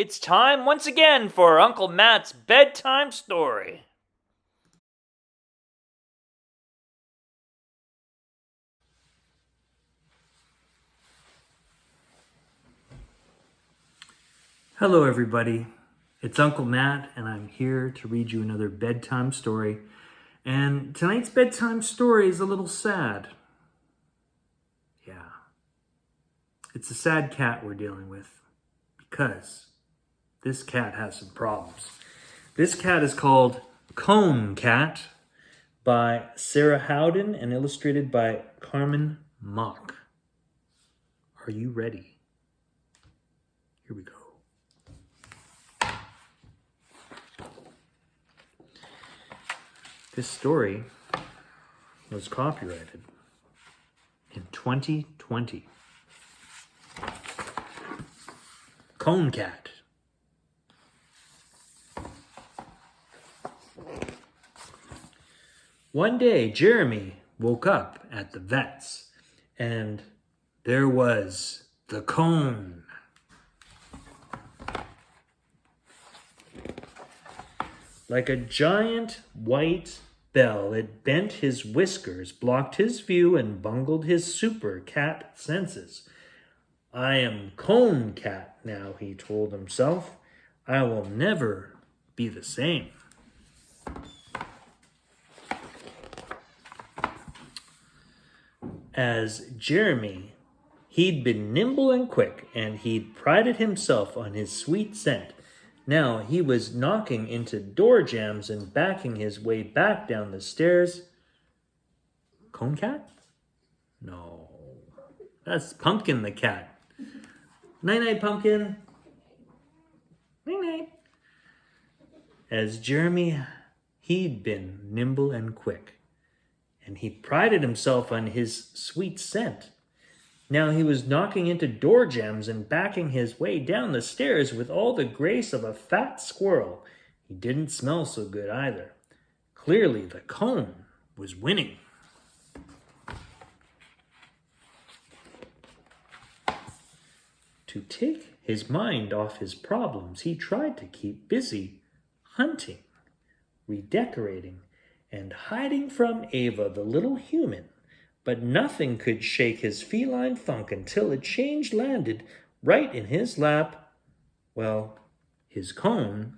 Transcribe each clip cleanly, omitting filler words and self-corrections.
It's time once again for Uncle Matt's bedtime story. Hello everybody, it's Uncle Matt and I'm here to read you another bedtime story. And tonight's bedtime story is a little sad. Yeah, it's a sad cat we're dealing with because this cat has some problems. This cat is called Cone Cat by Sarah Howden and illustrated by Carmen. Are you ready? Here we go. This story was copyrighted in 2020. Cone Cat. One day, Jeremy woke up at the vet's, and there was the cone. Like a giant white bell, it bent his whiskers, blocked his view, and bungled his super cat senses. I am Cone Cat now, he told himself. I will never be the same. As Jeremy, he'd been nimble and quick, and he'd prided himself on his sweet scent. Now he was knocking into door jambs and backing his way back down the stairs. Cone Cat? No, that's Pumpkin the cat. Night-night, Pumpkin. Night-night. As Jeremy, he'd been nimble and quick, and he prided himself on his sweet scent. Now he was knocking into door jambs and backing his way down the stairs with all the grace of a fat squirrel. He didn't smell so good either. Clearly, the cone was winning. To take his mind off his problems, he tried to keep busy hunting, redecorating, and hiding from Ava, the little human. But nothing could shake his feline funk until a change landed right in his lap. Well, his cone.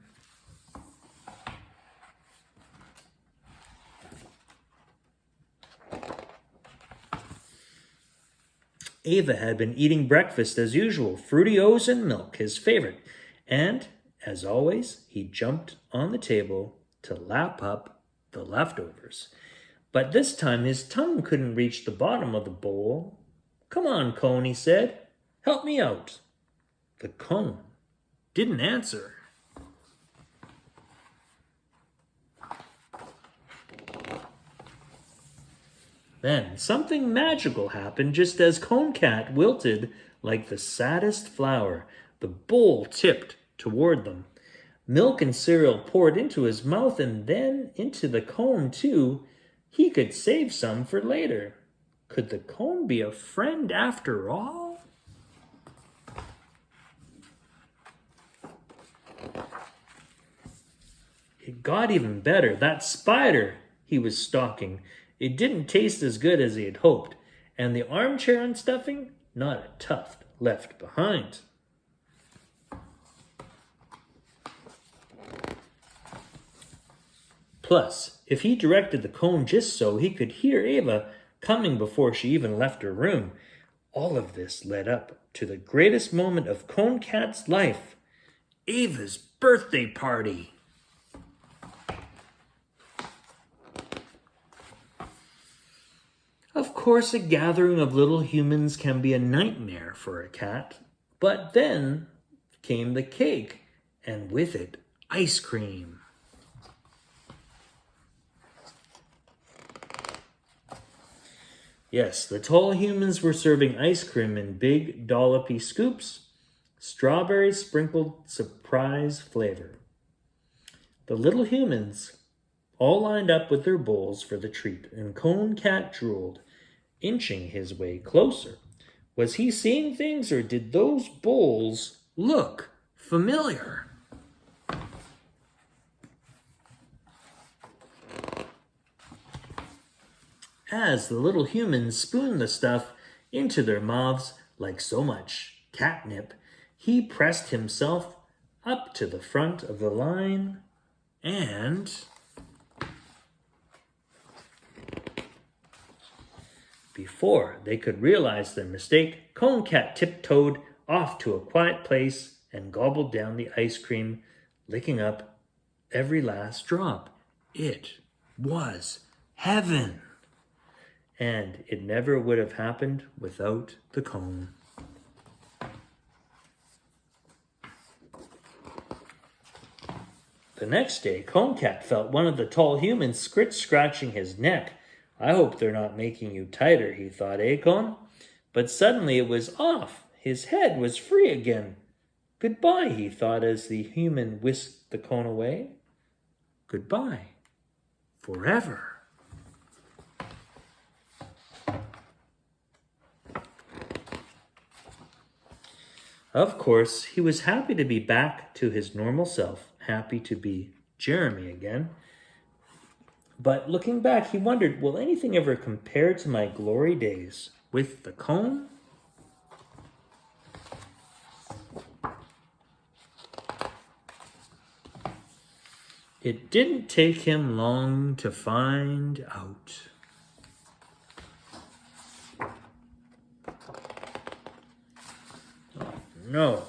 Ava had been eating breakfast as usual, fruity O's and milk, his favorite. And, as always, he jumped on the table to lap up the leftovers. But this time his tongue couldn't reach the bottom of the bowl. Come on, Cone, he said. Help me out. The cone didn't answer. Then something magical happened just as Cone Cat wilted like the saddest flower. The bowl tipped toward them. Milk and cereal poured into his mouth and then into the cone too. He could save some for later. Could the cone be a friend after all? It got even better. That spider he was stalking, it didn't taste as good as he had hoped. And the armchair and stuffing, not a tuft left behind. Plus, if he directed the cone just so, he could hear Ava coming before she even left her room. All of this led up to the greatest moment of Cone Cat's life, Ava's birthday party. Of course, a gathering of little humans can be a nightmare for a cat. But then came the cake, and with it, ice cream. Yes, the tall humans were serving ice cream in big dollopy scoops, strawberry sprinkled surprise flavor. The little humans all lined up with their bowls for the treat, and Cone Cat drooled, inching his way closer. Was he seeing things, or did those bowls look familiar. As the little humans spooned the stuff into their mouths like so much catnip, he pressed himself up to the front of the line and... Before they could realize their mistake, Cone Cat tiptoed off to a quiet place and gobbled down the ice cream, licking up every last drop. It was heaven. And it never would have happened without the cone. The next day, Cone Cat felt one of the tall humans scratching his neck. I hope they're not making you tighter, he thought, Cone? But suddenly it was off. His head was free again. Goodbye, he thought as the human whisked the cone away. Goodbye. Forever. Of course, he was happy to be back to his normal self, happy to be Jeremy again. But looking back, he wondered, will anything ever compare to my glory days with the cone? It didn't take him long to find out. Oh no.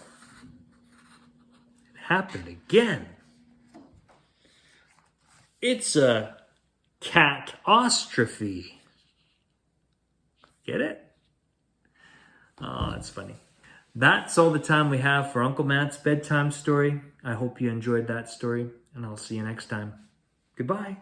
It happened again. It's a catastrophe. Get it? Oh, it's funny. That's all the time we have for Uncle Matt's bedtime story. I hope you enjoyed that story, and I'll see you next time. Goodbye.